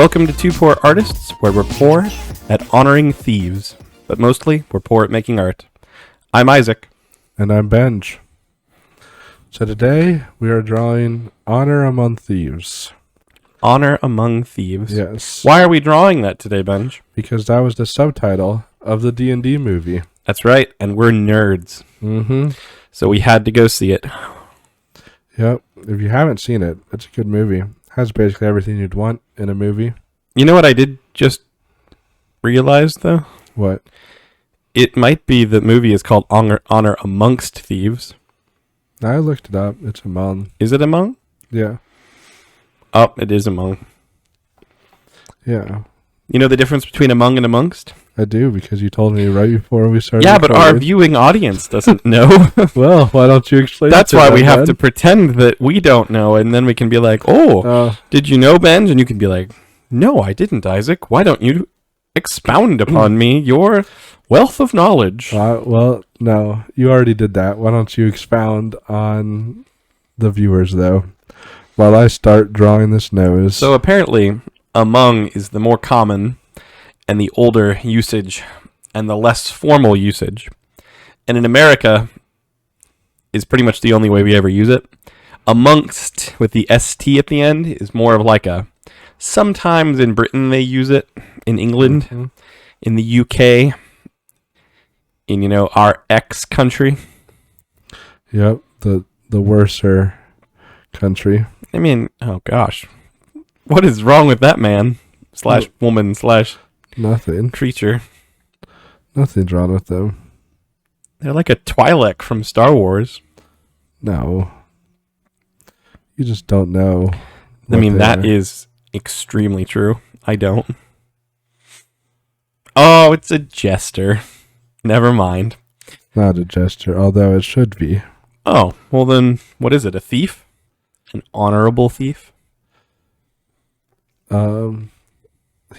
Welcome to Two Poor Artists, where we're poor at honoring thieves, but mostly we're poor at making art. I'm Isaac. And I'm Benj. So today we are drawing Honor Among Thieves. Honor Among Thieves. Yes. Why are we drawing that today, Benj? Because that was the subtitle of the D&D movie. That's right, and we're nerds. Mm-hmm. So we had to go see it. Yep. If you haven't seen it, it's a good movie. Has basically everything you'd want in a movie. You know what I did just realize, though? What? It might be the movie is called Honor Amongst Thieves. I looked it up. It's Among. Is it Among? Yeah. Oh, it is Among. Yeah. You know the difference between Among and Amongst? I do, because you told me right before we started. Yeah, but our viewing audience doesn't know. Well, why don't you explain? That's why we have to pretend that we don't know, and then we can be like, did you know, Benj? And you can be like, no, I didn't, Isaac. Why don't you expound upon me your wealth of knowledge? Well, no, you already did that. Why don't you expound on the viewers, though, while I start drawing this nose? So apparently, Among is the more common and the older usage and the less formal usage. And in America is pretty much the only way we ever use it. Amongst, with the ST at the end, is more of like a... Sometimes in Britain they use it. In England. In the UK. In, our ex-country. Yep, the worser country. I mean, oh gosh. What is wrong with that man? / woman / Nothing. creature. Nothing's wrong with them. They're like a Twi'lek from Star Wars. No. You just don't know. I mean, that is extremely true. I don't. Oh, it's a jester. Never mind. Not a gesture, although it should be. Oh, well then, what is it? A thief? An honorable thief?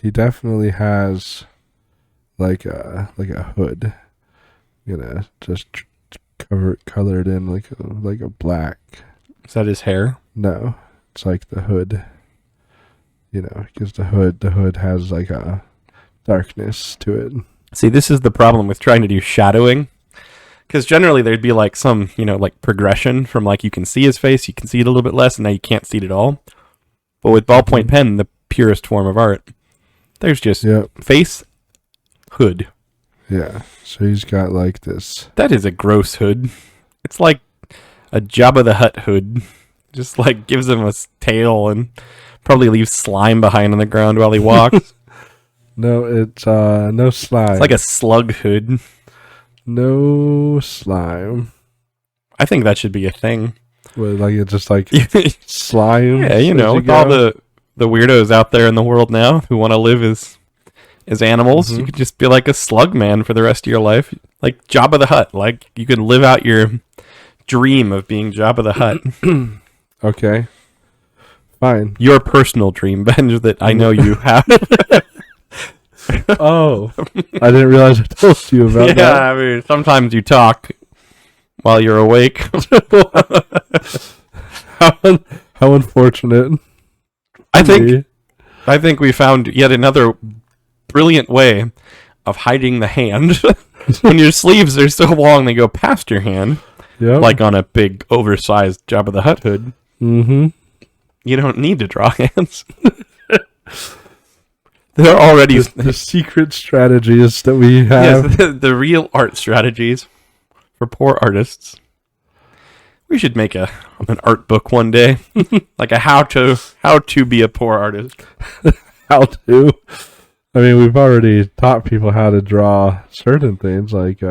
He definitely has like a hood, just colored in like a black. Is that his hair? No, it's like the hood. Because the hood has like a darkness to it. See, this is the problem with trying to do shadowing. Because generally there'd be like some, like progression from like you can see his face, you can see it a little bit less, and now you can't see it at all. But with ballpoint pen, the purest form of art, there's just face, hood. Yeah, so he's got like this. That is a gross hood. It's like a Jabba the Hutt hood. Just like gives him a tail and probably leaves slime behind on the ground while he walks. No, it's no slime. It's like a slug hood. No slime. I think that should be a thing. Well, like it's just like slime. Yeah, with all the weirdos out there in the world now who want to live as animals, you could just be like a slug man for the rest of your life. Like Jabba the Hutt. Like you could live out your dream of being Jabba the Hutt. Okay. Fine. Your personal dream, Benj, that I know you have. Oh, I didn't realize I told you about that. Yeah, I mean, sometimes you talk while you're awake. How unfortunate. I think we found yet another brilliant way of hiding the hand. When your sleeves are so long they go past your hand, like on a big oversized Jabba the Hutt hood. Mm-hmm. You don't need to draw hands. They're already the secret strategies that we have. Yes, the real art strategies for poor artists. We should make an art book one day, like a how to be a poor artist. How to? I mean, we've already taught people how to draw certain things like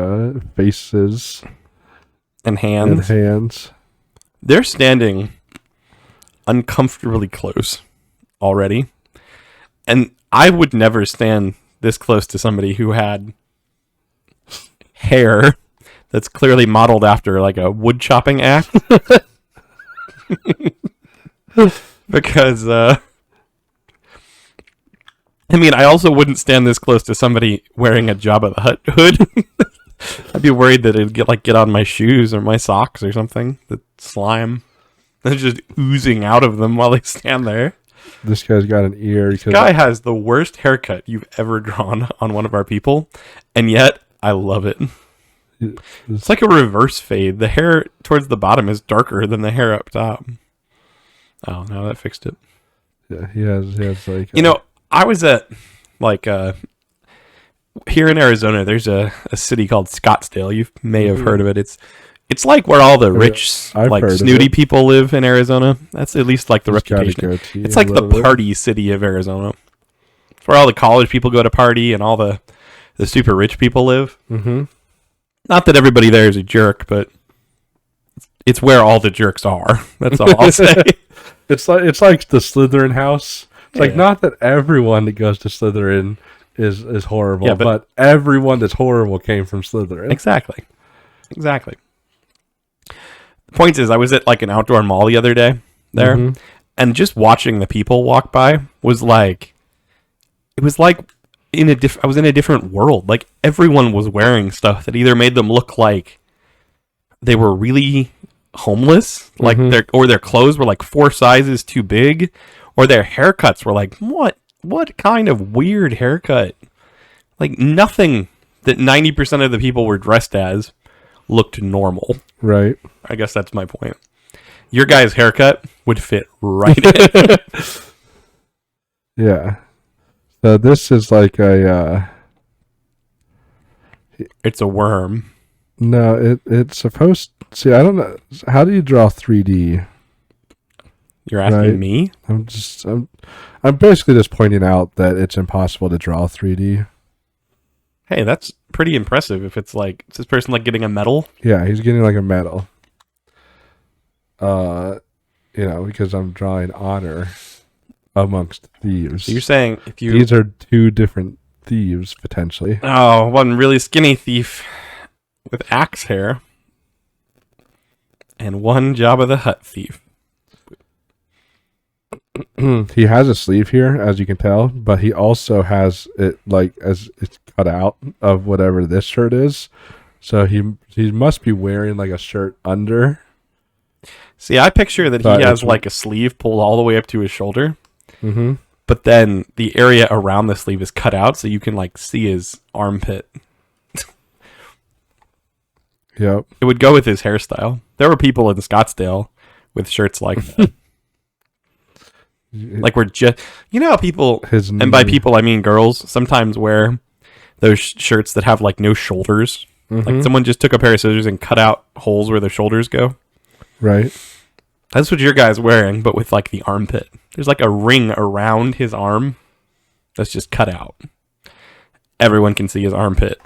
faces and hands. They're standing uncomfortably close already, and I would never stand this close to somebody who had hair that's clearly modeled after like a wood chopping axe. Because, I also wouldn't stand this close to somebody wearing a Jabba the Hutt hood. I'd be worried that it'd get on my shoes or my socks or something. The slime that's just oozing out of them while they stand there. This guy's got an ear. This guy has the worst haircut you've ever drawn on one of our people, and yet I love it. It's like a reverse fade. The hair towards the bottom is darker than the hair up top. Oh, no, that fixed it. Yeah, he has like... I was at, like, here in Arizona, there's a city called Scottsdale. You may have heard of it. It's like where all the rich, like, snooty people live in Arizona. That's at least, like, the reputation. It's like the party city of Arizona. It's where all the college people go to party and all the super rich people live. Mm-hmm. Not that everybody there is a jerk, but it's where all the jerks are. That's all I'll say. It's like the Slytherin house. It's like not that everyone that goes to Slytherin is horrible, but everyone that's horrible came from Slytherin. Exactly. The point is, I was at like an outdoor mall the other day there, and just watching the people walk by was like, it was like I was in a different world. Like everyone was wearing stuff that either made them look like they were really homeless, like their clothes were like 4 sizes too big, or their haircuts were like, what kind of weird haircut? Like nothing that 90% of the people were dressed as looked normal. Right. I guess that's my point. Your guy's haircut would fit right in. Yeah. So this is like a... It's a worm. No, it's supposed... See, I don't know. How do you draw 3D? You're asking me? I'm basically just pointing out that it's impossible to draw 3D. Hey, that's pretty impressive. If it's like, is this person like getting a medal? Yeah, he's getting like a medal. Because I'm drawing honor amongst thieves. So you're saying if you... These are 2 different thieves, potentially. Oh, one really skinny thief with axe hair. And one Jabba the Hutt thief. He has a sleeve here, as you can tell, but he also has it like as it's cut out of whatever this shirt is. So he must be wearing like a shirt under. See, I picture that he has like a sleeve pulled all the way up to his shoulder. Mm-hmm. But then the area around the sleeve is cut out so you can like see his armpit. Yep. It would go with his hairstyle. There were people in Scottsdale with shirts like that. Like we're just, how people, and by people I mean girls, sometimes wear those shirts that have like no shoulders. Like someone just took a pair of scissors and cut out holes where their shoulders go. Right. That's what your guy's wearing, but with like the armpit. There's like a ring around his arm that's just cut out. Everyone can see his armpit.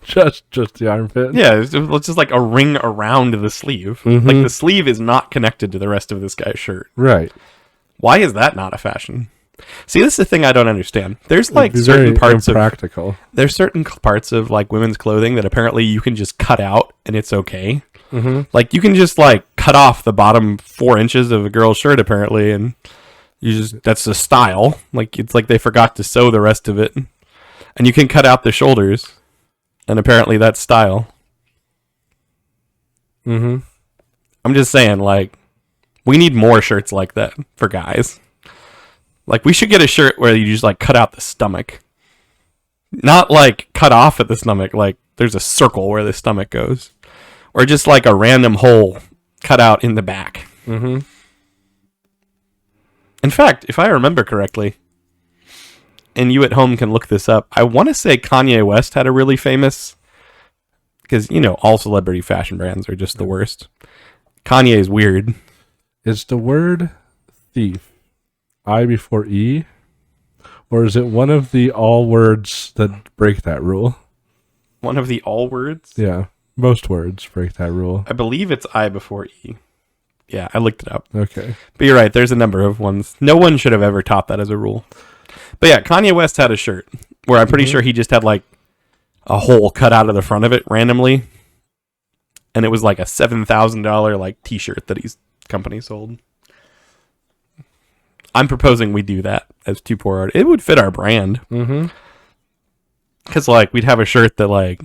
Just the armpit? Yeah, it's just like a ring around the sleeve. Like the sleeve is not connected to the rest of this guy's shirt. Right. Why is that not a fashion? See, this is the thing I don't understand. There's like certain parts impractical. There's certain parts of like women's clothing that apparently you can just cut out and it's okay. Like you can just like cut off the bottom 4 inches of a girl's shirt apparently, and that's the style. Like it's like they forgot to sew the rest of it, and you can cut out the shoulders. And apparently that's style. I'm just saying, like, we need more shirts like that for guys. Like, we should get a shirt where you just, like, cut out the stomach. Not, like, cut off at the stomach. Like, there's a circle where the stomach goes. Or just, like, a random hole cut out in the back. In fact, if I remember correctly, and you at home can look this up, I want to say Kanye West had a really famous, because, all celebrity fashion brands are just the worst. Kanye is weird. Is the word thief I before E? Or is it one of the all words that break that rule? One of the all words? Yeah, most words break that rule. I believe it's I before E. Yeah, I looked it up. Okay. But you're right, there's a number of ones. No one should have ever taught that as a rule. But yeah, Kanye West had a shirt where I'm pretty sure he just had like a hole cut out of the front of it randomly. And it was like a $7,000 like t-shirt that his company sold. I'm proposing we do that as 2 poor artists. It would fit our brand. Because like we'd have a shirt that like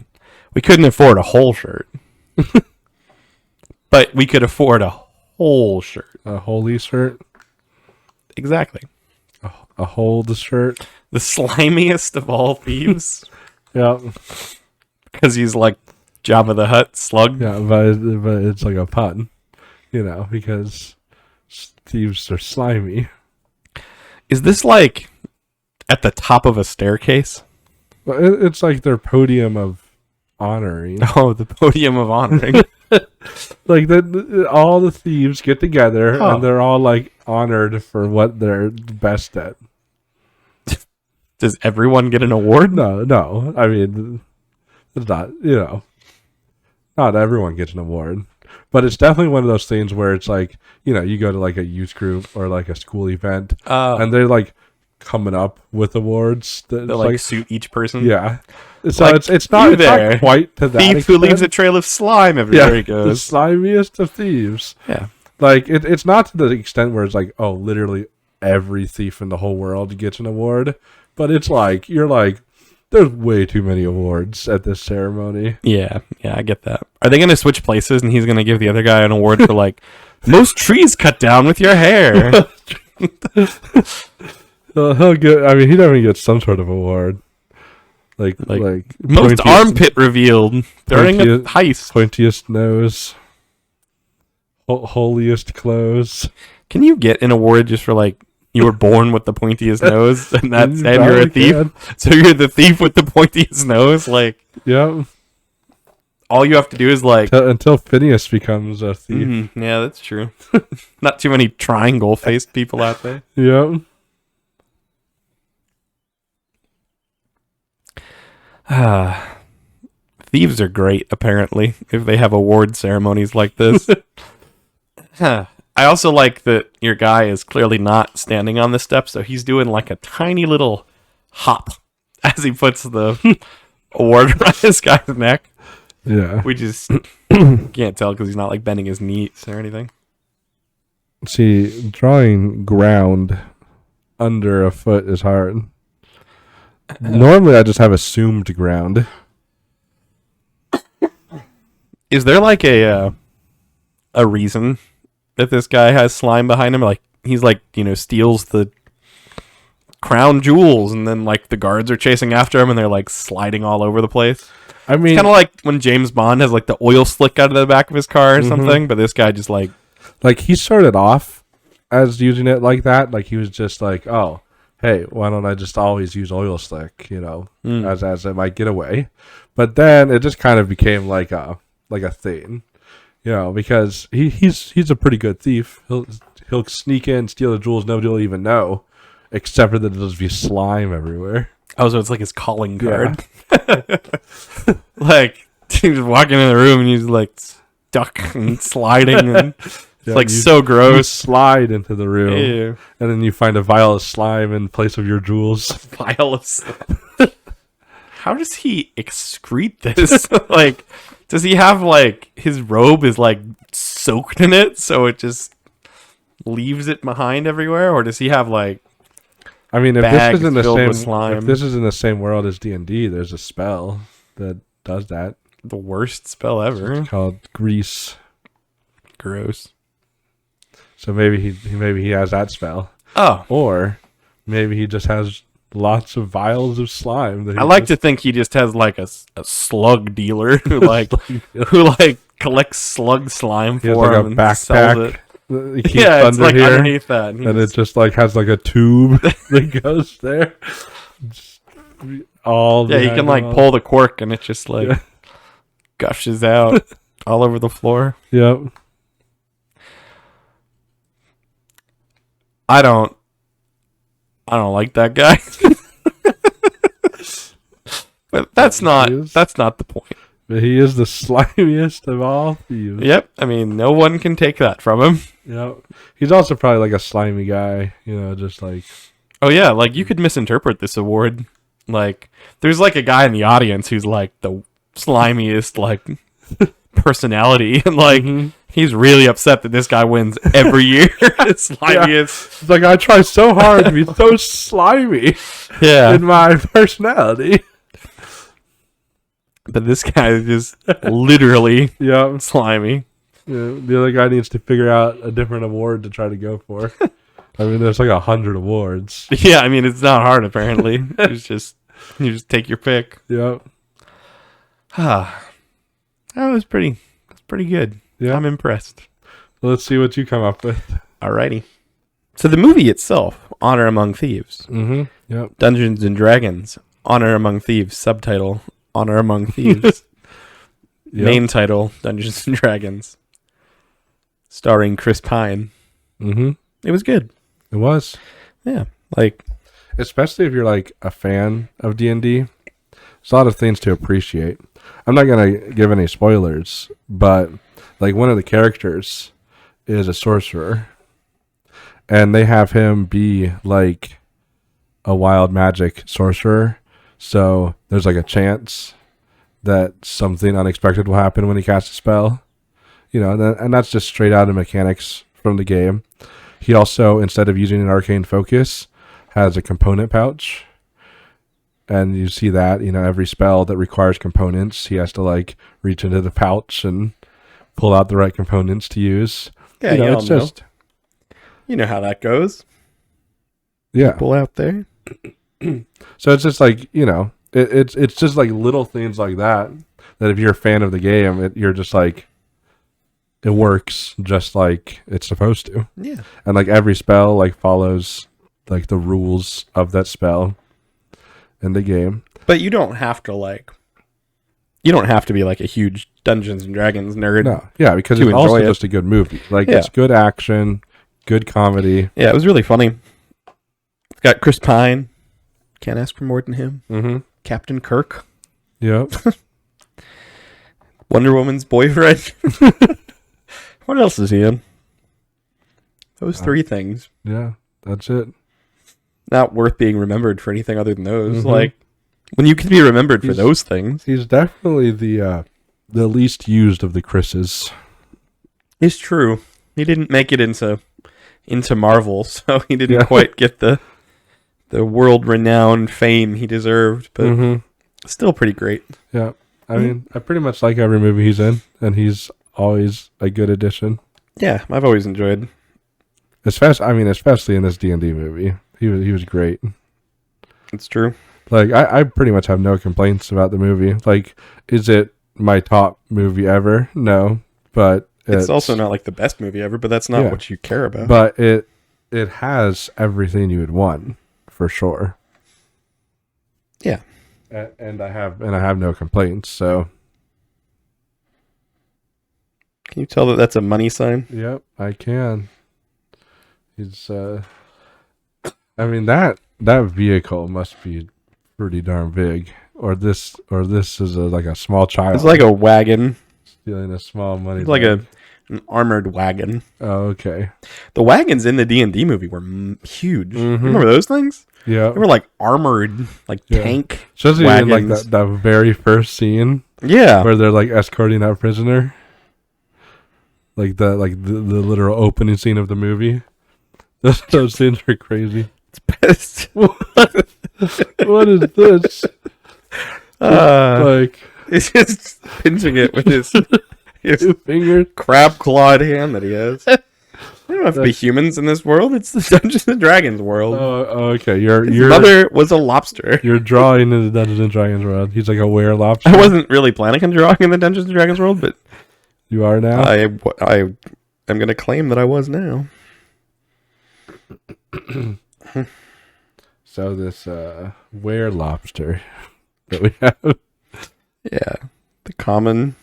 we couldn't afford a whole shirt. But we could afford a whole shirt. A holy shirt? Exactly. A hold shirt. The slimiest of all thieves. Yeah. Because he's like Jabba the Hutt slug. Yeah, but it's like a pun, because thieves are slimy. Is this like at the top of a staircase? Well, it's like their podium of honoring. Oh, the podium of honoring. Like all the thieves get together Oh. and they're all like honored for what they're best at. Does everyone get an award? No. I mean, it's not, not everyone gets an award. But it's definitely one of those things where it's like, you go to like a youth group or like a school event and they're like coming up with awards. They like suit each person. Yeah. So Like, it's not quite to that Thief extent. who leaves a trail of slime everywhere he The goes. slimiest of thieves. Yeah. Like it's not to the extent where it's like, oh, literally every thief in the whole world gets an award. But it's like, you're like, there's way too many awards at this ceremony. Yeah, I get that. Are they going to switch places and he's going to give the other guy an award for like most trees cut down with your hair? He'll get. I mean, he definitely gets some sort of award. Like most armpit revealed during a heist. Pointiest nose. Holiest clothes. Can you get an award just for like you were born with the pointiest nose and you're a thief? Can. So you're the thief with the pointiest nose? Like, yeah. All you have to do is like until Phineas becomes a thief. Yeah, that's true. Not too many triangle-faced people out there. Yeah. Thieves are great, apparently, if they have award ceremonies like this. I also like that your guy is clearly not standing on the step, so he's doing like a tiny little hop as he puts the award around this guy's neck. Yeah. We just can't tell because he's not like bending his knees or anything. See, drawing ground under a foot is hard. Normally, I just have assumed ground. Is there like a reason that this guy has slime behind him? Like he's like, steals the crown jewels and then like the guards are chasing after him and they're like sliding all over the place. I mean, it's kind of like when James Bond has like the oil slick out of the back of his car or something, but this guy just like he started off as using it like that. Like he was just like, oh, hey, why don't I just always use oil slick, as my getaway. But then it just kind of became like a thing, because he's a pretty good thief. He'll sneak in, steal the jewels, nobody will even know, except for that there'll just be slime everywhere. Oh, so it's like his calling card. Yeah. Like he's walking in the room and he's like stuck and sliding and it's so gross. You slide into the room, Ew. And then you find a vial of slime in place of your jewels. Vial of slime. How does he excrete this? Like, does he have like his robe is like soaked in it, so it just leaves it behind everywhere, or does he have like? I mean, if this is in the same world as D&D, there's a spell that does that. The worst spell ever. It's called grease. Gross. So maybe he has that spell. Oh. Or maybe he just has lots of vials of slime. I like to think he just has like a slug dealer who collects slug slime for like him a and backpack. sells it. He keeps it's like here, underneath that, and it just like has like a tube that goes there. He can like pull the cork and it just like gushes out all over the floor. Yep. I don't like that guy. But that's not the point. But he is the slimiest of all thieves. Yep. I mean, no one can take that from him. Yep. He's also probably like a slimy guy, just like. Oh yeah, like you could misinterpret this award. Like, there's like a guy in the audience who's like the slimiest like personality, and like he's really upset that this guy wins every year. Slimiest. Yeah. It's like, I try so hard to be so slimy. Yeah. In my personality. But this guy is just literally slimy. Yeah, the other guy needs to figure out a different award to try to go for. I mean, there's like 100 awards. Yeah, I mean it's not hard apparently. You just take your pick. Yep. Ah, that was pretty good. Yeah. I'm impressed. Let's see what you come up with. Alrighty. So the movie itself, Honor Among Thieves, Mm-hmm. Yep. Dungeons and Dragons, Honor Among Thieves, subtitle, Honor Among Thieves, Yep. main title, Dungeons and Dragons, starring Chris Pine. Mm-hmm. It was good. It was. Yeah, like Especially if you're like a fan of D&D. There's a lot of things to appreciate. I'm not going to give any spoilers, but like one of the characters is a sorcerer. And they have him be like a wild magic sorcerer. So there's like a chance that something unexpected will happen when he casts a spell. You know, and that's just straight out of mechanics from the game. He also, instead of using an arcane focus, has a component pouch. And you see that, you know, every spell that requires components, he has to like reach into the pouch and pull out the right components to use. yeah, You know, y'all it's know. just, You know how that goes. yeah. People out there. So it's just like, you know, it's just like little things like that if you're a fan of the game, you're just like, it works just like it's supposed to. Yeah. And like every spell like follows like the rules of that spell in the game. But you don't have to be like a huge Dungeons and Dragons nerd. No, yeah, because to it's also enjoy it. just a good movie. Like Yeah. it's good action, good comedy. Yeah, it was really funny. It's got Chris Pine. Can't ask for more than him. Mm-hmm. Captain Kirk. Yep. Wonder Woman's boyfriend. What else is he in? Those three things. Yeah, that's it. Not worth being remembered for anything other than those. Mhm. Like, when you can be remembered for He's- those things. He's definitely the least used of the Chris's. It's true. He didn't make it into Marvel, so he didn't Yeah. quite get the world-renowned fame he deserved, but Mm-hmm. still pretty great. Yeah. I mean, I pretty much like every movie he's in, and he's always a good addition. Yeah, I've always enjoyed. Especially in this D&D movie. He was great. It's true. Like, I pretty much have no complaints about the movie. Like, is it my top movie ever? No. But It's also not like the best movie ever, but that's not Yeah. what you care about. But it has everything you would want, for sure. Yeah. And I have no complaints, so. Can you tell that that's a money sign? Yep, I can. He's I mean that vehicle must be pretty darn big. Or this is like a small child. It's like a wagon. stealing a small money. It's like bag. an armored wagon. Oh, okay. The wagons in the D&D movie were huge. Mhm. Remember those things? Yeah. They were like armored, like Yeah. tank Especially in like wagons. that very first scene Yeah. where they're like escorting that prisoner. Like the literal opening scene of the movie. Those scenes are crazy. It's best. What is this? Like He's just pinching it with his fingers. crab clawed hand that he has. They don't have to be humans in this world. It's the Dungeons and Dragons world. Oh, okay. His mother was a lobster. You're drawing in the Dungeons and Dragons world. He's like a were lobster. I wasn't really planning on drawing in the Dungeons and Dragons world, but You are now. I am going to claim that I was now. So this were lobster that we have. Yeah, the common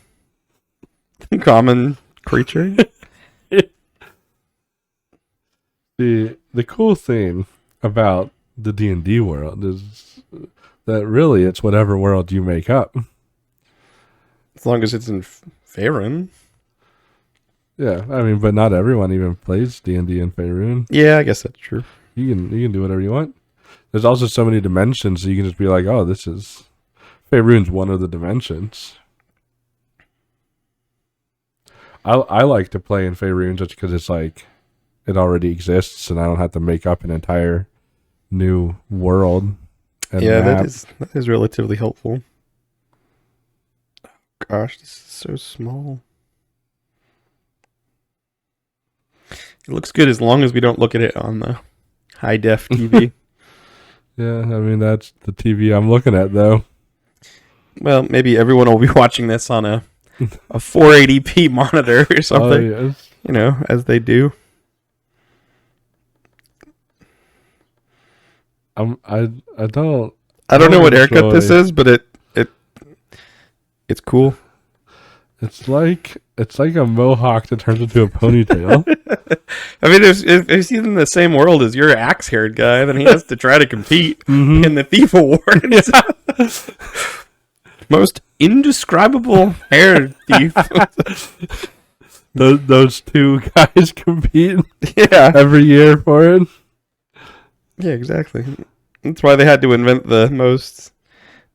creature. The cool thing about the D&D world is that really it's whatever world you make up. As long as it's in Faerun. Yeah, I mean, but not everyone even plays D&D in Faerun. Yeah, I guess that's true. You can do whatever you want. There's also so many dimensions, so you can just be like, oh, this is Faerun's one of the dimensions. I like to play in Faerun just because it's like it already exists, and I don't have to make up an entire new world. And Yeah, map. that is relatively helpful. Oh, gosh, this is so small. It looks good as long as we don't look at it on the high def TV. Yeah, I mean, that's the TV I'm looking at, though. Well, maybe everyone will be watching this on a 480p monitor or something. Oh, yes. You know, as they do. I don't know what haircut enjoy- this is, but it's cool. It's like a mohawk that turns into a ponytail. I mean, if he's in the same world as your axe-haired guy, then he has to try to compete in the Thief Awards. Most indescribable hair thief. Those two guys compete Yeah. every year for it. Yeah, exactly. That's why they had to invent the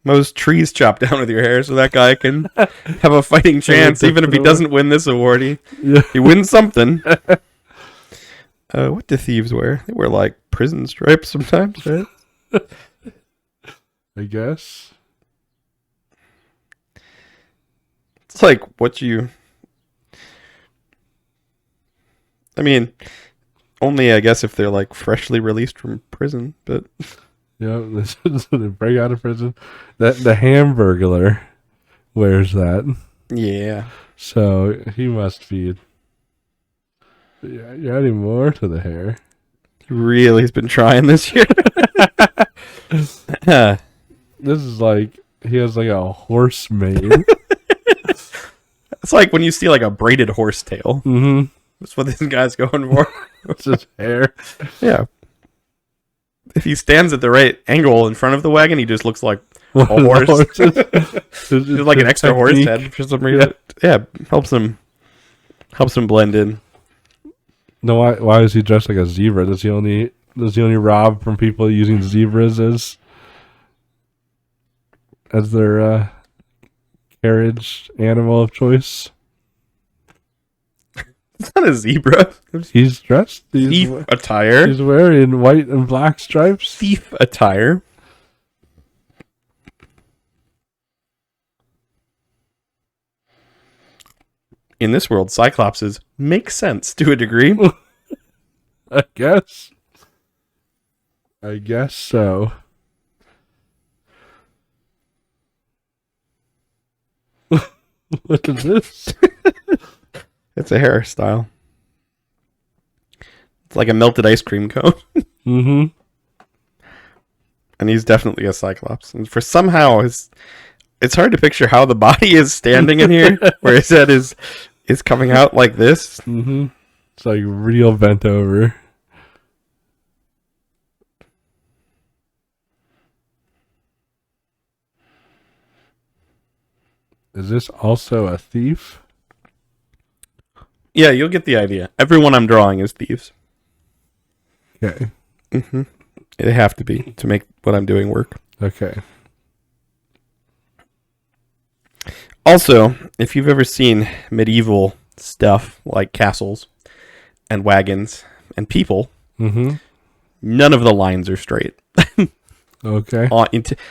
most trees chopped down with your hair, so that guy can have a fighting chance, even if he doesn't win this award. He wins something. What do thieves wear? They wear like prison stripes sometimes, right? I guess. It's like what you. I mean, only I guess if they're like freshly released from prison, but. Yeah, they break out of prison. The Hamburglar wears that. Yeah. So he must be. Yeah, you're adding more to the hair. He really has been trying this year. This is like he has like a horse mane. It's like when you see like a braided horse tail. Mm-hmm. That's what this guy's going for. It's just hair. Yeah. If he stands at the right angle in front of the wagon, he just looks like a horse. Just like an extra horse head for some reason. Yeah, helps him blend in. No, why is he dressed like a zebra? Does he only rob from people using zebras as their carriage animal of choice? It's not a zebra. He's dressed. Thief attire. He's wearing white and black stripes. Thief attire. In this world, Cyclopses make sense to a degree. I guess so. What is this? It's a hairstyle. It's like a melted ice cream cone. Mm-hmm. And he's definitely a Cyclops. And for somehow, it's hard to picture how the body is standing in here, where his head is coming out like this. Mm-hmm. It's like real bent over. Is this also a thief? Yeah, you'll get the idea. Everyone I'm drawing is thieves. Okay. Mm-hmm. They have to be to make what I'm doing work. Okay. Also, if you've ever seen medieval stuff like castles and wagons and people, Mm-hmm. none of the lines are straight. Okay.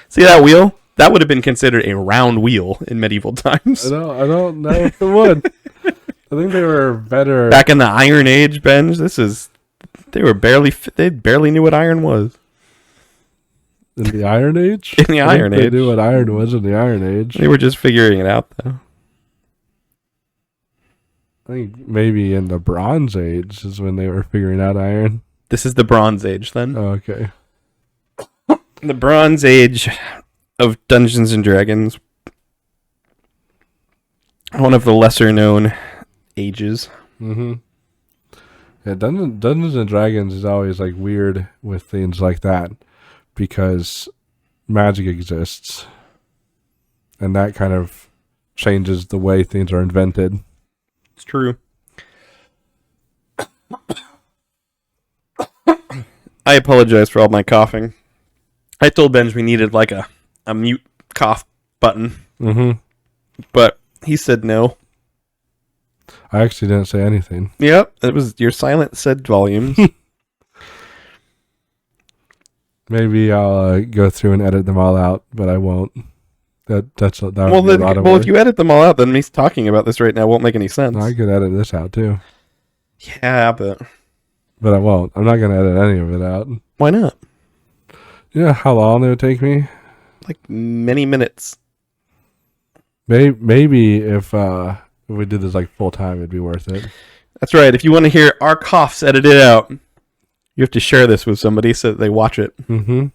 See that wheel? That would have been considered a round wheel in medieval times. I don't know if it would. I think they were better Back in the Iron Age, Benj, they barely knew what iron was. in the Iron Age. In the Iron They Age. knew what iron was in the Iron Age. They were just figuring it out, though. I think maybe in the Bronze Age is when they were figuring out iron. This is the Bronze Age, then. Oh, okay. The Bronze Age of Dungeons and Dragons. One of the lesser known ages. Mm-hmm. Yeah, Dungeons and Dragons is always like weird with things like that because magic exists, and that kind of changes the way things are invented. It's true. I apologize for all my coughing. I told Benj we needed like a mute cough button, Mm-hmm. but he said no. I actually didn't say anything. Yep, it was your silent said volumes. Maybe I'll go through and edit them all out, but I won't. That would Well, be a lot of if work. you edit them all out, then me talking about this right now won't make any sense. I could edit this out too. Yeah, but but I won't. I'm not going to edit any of it out. Why not? You know how long it would take me? Like many minutes. Maybe if we did this like full time, it'd be worth it. That's right. If you want to hear our coughs edited out, you have to share this with somebody so that they watch it. Mm-hmm.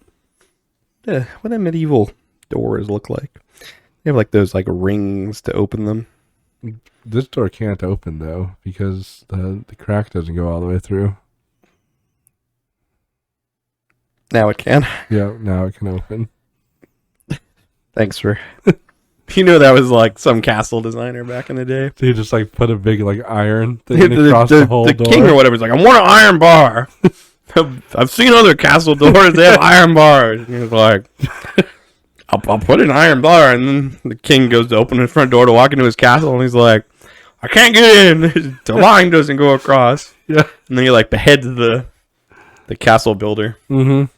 Yeah, what do medieval doors look like? They have like those like rings to open them. This door can't open though because the crack doesn't go all the way through. Now it can. Yeah, now it can open. Thanks for... You know that was like some castle designer back in the day. So you just like put a big like iron thing across the whole door. The king or whatever is like, I want an iron bar. I've seen other castle doors, they have iron bars. And he's like, I'll put an iron bar. And then the king goes to open his front door to walk into his castle, and he's like, I can't get in. The line doesn't go across. Yeah. And then he like beheads the castle builder. Mm-hmm.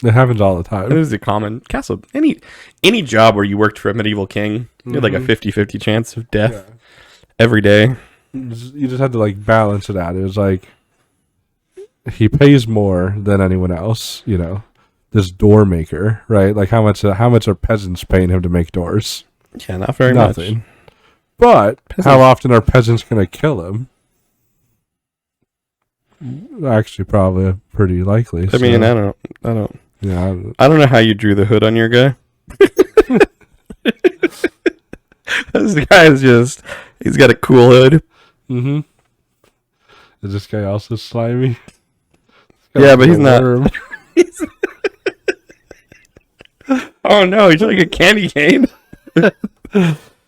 It happens all the time. It is a common castle. Any job where you worked for a medieval king, you had like a 50-50 chance of death every day. You just have to like balance it out. It was like he pays more than anyone else, you know. This door maker, right? Like how much are peasants paying him to make doors? Yeah, not very Nothing. much. But Peasants. How often are peasants going to kill him? Actually, probably pretty likely. I mean, I don't. Yeah, I don't know how you drew the hood on your guy. This guy is he's got a cool hood. mm-hmm. Is this guy also slimy? Yeah, but he's not. Oh no, he's like a candy cane.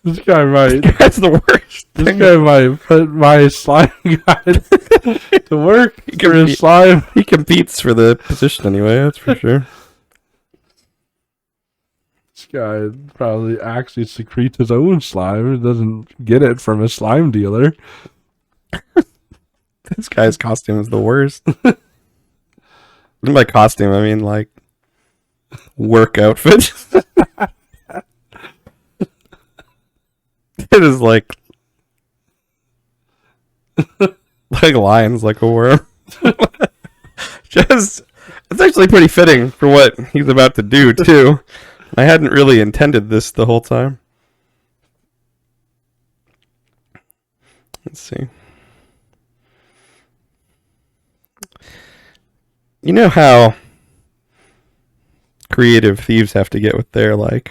This guy might. That's the worst. This guy might put my slime guy to work for his slime. He competes for the position anyway, that's for sure. This guy probably actually secretes his own slime. He doesn't get it from a slime dealer. This guy's costume is the worst. By costume, I mean like work outfit. It is like lions, like a worm. It's actually pretty fitting for what he's about to do too. I hadn't really intended this the whole time. Let's see. You know how creative thieves have to get with their like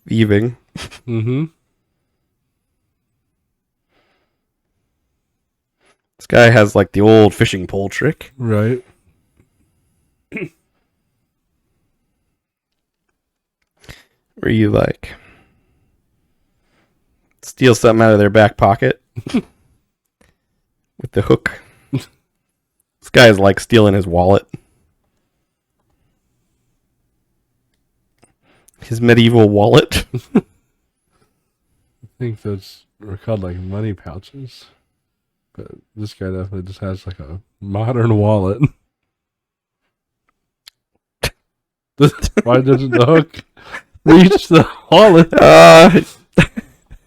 thieving. Mm-hmm. This guy has like the old fishing pole trick. Right. Where you like steal something out of their back pocket with the hook. This guy is like stealing his wallet. His medieval wallet. I think those are called like money pouches. But this guy definitely just has like a modern wallet. Why doesn't the hook reach the wallet?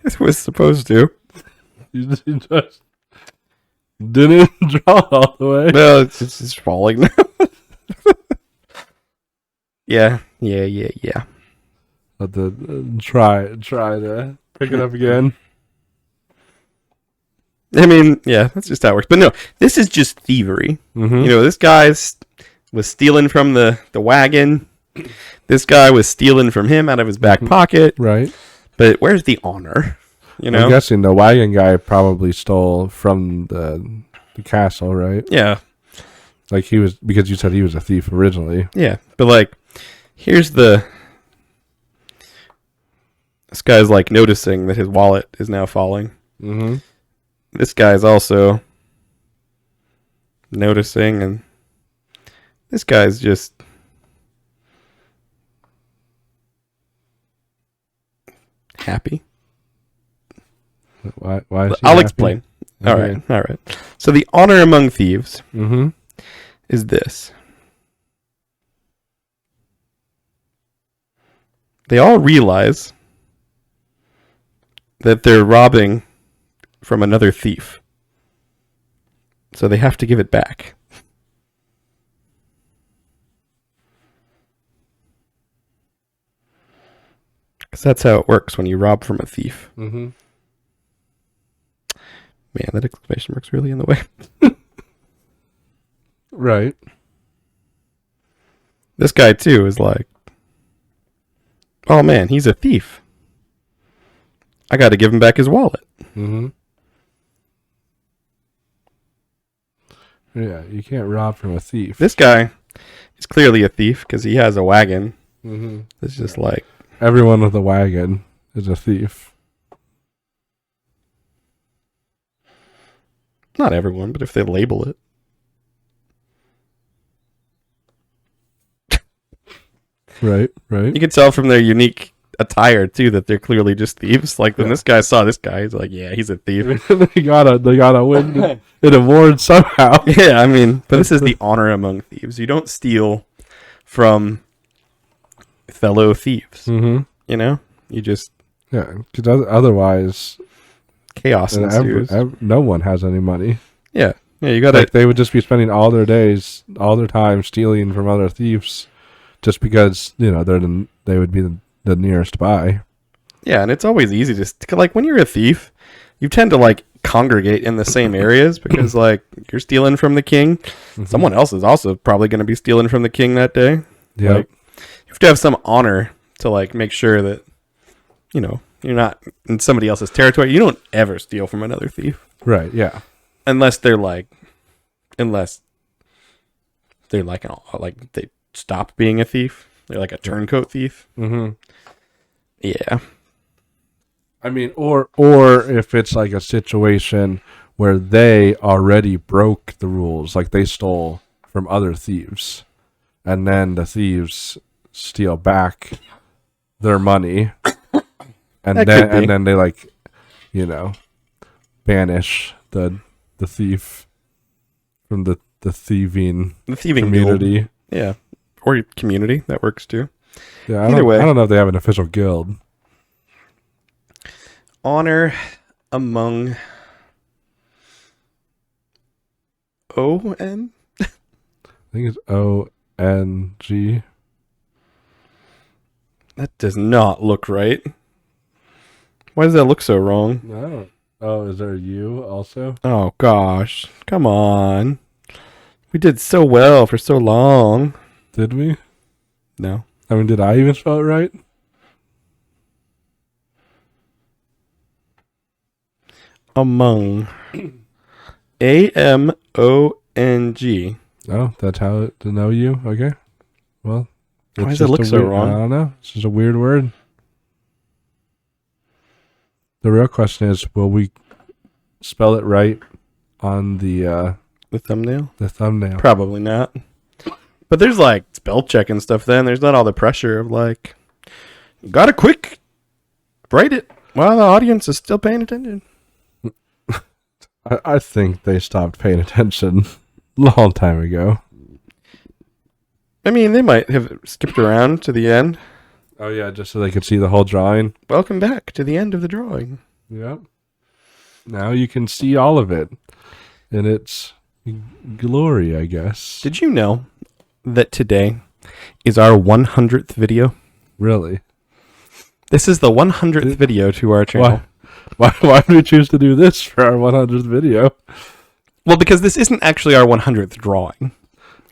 It was supposed to. You just didn't draw all the way. No, it's just falling now. Yeah. Have to try to pick it up again. I mean, yeah, that's just how it works. But no, this is just thievery. Mm-hmm. You know, this guy was stealing from the wagon. This guy was stealing from him out of his back pocket. Right. But where's the honor? You know? I'm guessing the wagon guy probably stole from the castle, right? Yeah. Like he was, because you said he was a thief originally. Yeah. But like, here's this guy's like noticing that his wallet is now falling. Mm-hmm. This guy's also noticing, and this guy's just happy. Why is he I'll happy? explain. Okay. All right. So the honor among thieves Mm-hmm. is this. They all realize that they're robbing from another thief. So they have to give it back. Because that's how it works when you rob from a thief. Mm-hmm. Man, that exclamation mark's really in the way. Right. This guy, too, is like, oh, man, he's a thief. I got to give him back his wallet. Mm-hmm. Yeah, you can't rob from a thief. This guy is clearly a thief because he has a wagon. Mm-hmm. It's just like... Everyone with a wagon is a thief. Not everyone, but if they label it. Right, right. You can tell from their unique attire, too, that they're clearly just thieves. Like, when this guy saw this guy, he's like, yeah, he's a thief. they gotta win an award somehow. Yeah, I mean, but this is the honor among thieves. You don't steal from fellow thieves. Mm-hmm. You know? You just... Yeah, because otherwise... Chaos ensues. No one has any money. Yeah, you gotta... Like, they would just be spending all their days, all their time stealing from other thieves just because, you know, they would be the nearest by. Yeah, and it's always easy to... Like, when you're a thief, you tend to, like, congregate in the same areas because, like, you're stealing from the king. Mm-hmm. Someone else is also probably going to be stealing from the king that day. Yeah. Like, you have to have some honor to, like, make sure that, you know, you're not in somebody else's territory. You don't ever steal from another thief. Right, yeah. Unless they're like, they stop being a thief. They're like a turncoat thief. Mm-hmm. Yeah. I mean, or if it's like a situation where they already broke the rules, like they stole from other thieves, and then the thieves steal back their money, and then they, like, you know, banish the thief from the thieving community. Guild. Yeah, or community, that works too. Yeah, Either way, I don't know if they have an official guild. Honor among O-N? I think it's O-N-G. That does not look right. Why does that look so wrong? No. Oh, is there a U also? Oh, gosh. Come on. We did so well for so long. Did we? No. I mean, did I even spell it right? Among. A-M-O-N-G. Oh, that's how it to know you? Okay. Well. Why does it look so wrong? I don't know. It's just a weird word. The real question is, will we spell it right on the thumbnail? The thumbnail. Probably not. But there's like spell check and stuff then. There's not all the pressure of like, gotta quick write it while the audience is still paying attention. I think they stopped paying attention a long time ago. I mean, they might have skipped around to the end. Oh, yeah, just so they could see the whole drawing. Welcome back to the end of the drawing. Yep. Now you can see all of it in its glory, I guess. Did you know that today is our 100th video? Really? This is the 100th video to our channel. Why did we choose to do this for our 100th video? Well, because this isn't actually our 100th drawing.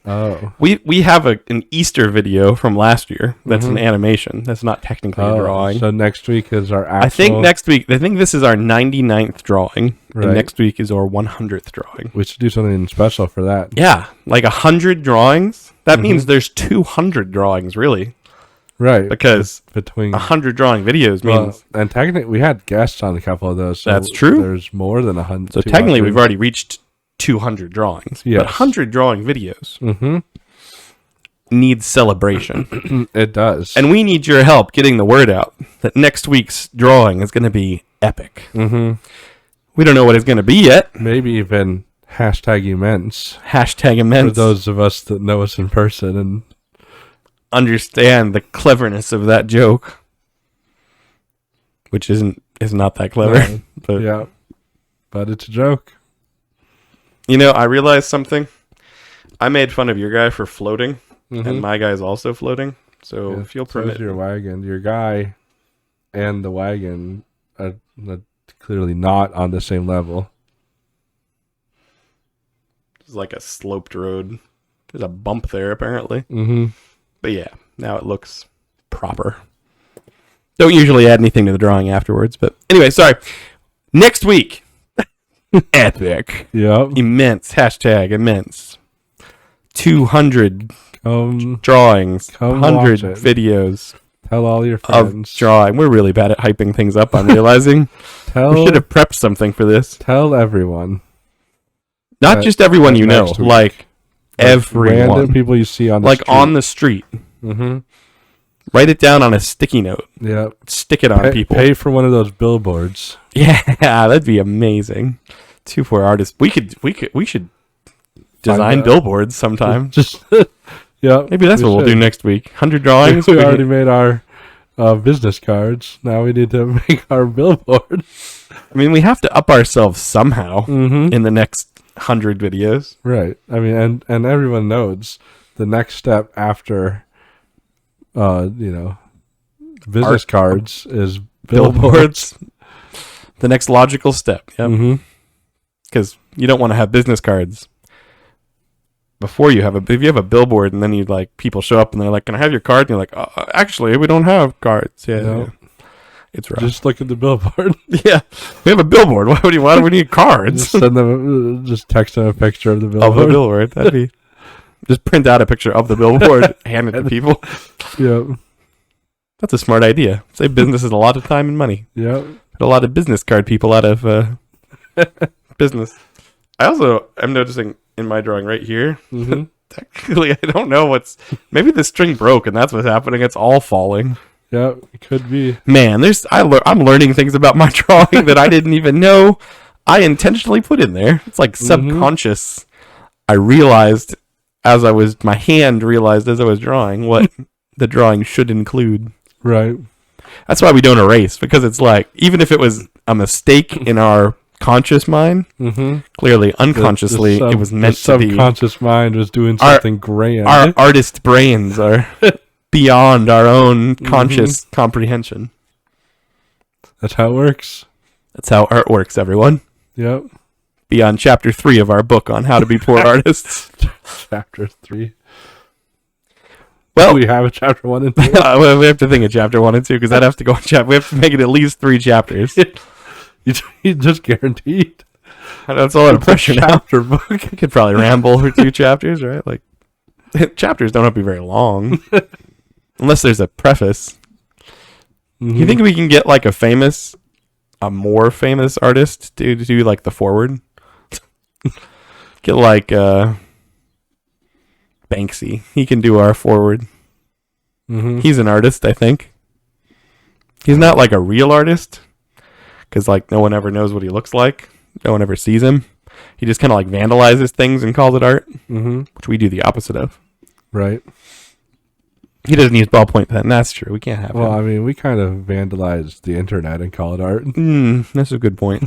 Oh. We have an Easter video from last year that's an animation. That's not technically a drawing. So next week is our actual... I think this is our 99th drawing. Right. And next week is our 100th drawing. We should do something special for that. Yeah. Like 100 drawings. That means there's 200 drawings, really. Right. Because between 100 drawing videos means... and technically, we had guests on a couple of those. So that's true. There's more than 100. So technically, we've already reached 200 drawings. Yes. But 100 drawing videos needs celebration. It does. And we need your help getting the word out that next week's drawing is going to be epic. We don't know what it's going to be yet. Maybe even #immense. #immense. For those of us that know us in person and understand the cleverness of that joke, which is not that clever. No. But yeah, but it's a joke. You know, I realized something. I made fun of your guy for floating, Mhm. and my guy's also floating. So if you'll So is permit, your wagon, your guy, and the wagon are clearly not on the same level. it's like a sloped road. There's a bump there apparently, Mm-hmm. but yeah, now it looks proper. Don't usually add anything to the drawing afterwards, but anyway, sorry. Next week, epic, Yep. immense, #immense. 200 drawings, come 100 watch it. videos Tell all your of friends. drawing. We're really bad at hyping things up, I'm realizing. We should have prepped something for this. Tell everyone. Not just everyone you know, next week. like Random everyone. people you see on the Like street. on the street. Mm-hmm. Write it down on a sticky note. Yep. Stick it on people. Pay for one of those billboards. Yeah, that'd be amazing. 2 for artists. We should design billboards sometime. Just yeah. Maybe that's what we'll do next week. 100 drawings. We already made our business cards. Now we need to make our billboard. I mean, we have to up ourselves somehow Mm-hmm. in the next 100 videos. Right. I mean, and everyone knows the next step after, business cards is billboards. The next logical step. Yep. Mm-hmm. Because you don't want to have business cards before you have if you have a billboard and then you like people show up and they're like, "Can I have your card?" And you're like, "Actually, we don't have cards." Yeah, No. yeah. It's rough. Just look at the billboard. Yeah, we have a billboard. Why do we need cards? Just send them. Just text them a picture of the Of billboard. the billboard. That'd be just print out a picture of the billboard, hand it to people. Yep. That's a smart idea. Save businesses a lot of time and money. Yep. Put a lot of business card people out of business. I also am noticing in my drawing right here. Mm-hmm. Technically, I don't know maybe the string broke and that's what's happening. It's all falling. Yep. It could be. Man, I'm learning things about my drawing that I didn't even know I intentionally put in there. It's like subconscious. I realized my hand realized as I was drawing what the drawing should include. Right. That's why we don't erase, because it's like, even if it was a mistake in our conscious mind, clearly unconsciously it was meant to be. The subconscious mind was doing something grand. Our artist brains are beyond our own conscious comprehension. That's how it works. That's how art works, everyone. Yep. Beyond chapter 3 of our book on how to be poor artists. Chapter 3. Well, we have a chapter 1 and 2. we have to think of chapter 1 and 2, because that has to go on chapter. We have to make it at least 3 chapters. You just guaranteed. That's a lot of pressure now. Chapter book. I could probably ramble for 2 chapters, right? Like, chapters don't have to be very long. Unless there's a preface. You think we can get like a more famous artist to do like the forward? Get like Banksy. He can do our forward. He's an artist, I think. He's not like a real artist, because like no one ever knows what he looks like. No one ever sees him. He just kind of like vandalizes things and calls it art, which we do the opposite of. Right. He doesn't use ballpoint pen. That's true. We can't have Well, him. I mean, we kind of vandalized the internet and call it art. That's a good point.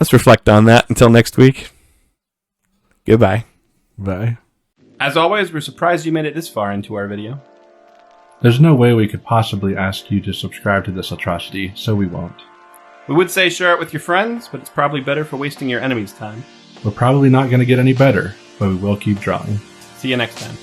Let's reflect on that until next week. Goodbye. Bye. As always, we're surprised you made it this far into our video. There's no way we could possibly ask you to subscribe to this atrocity, so we won't. We would say share it with your friends, but it's probably better for wasting your enemy's time. We're probably not going to get any better, but we will keep drawing. See you next time.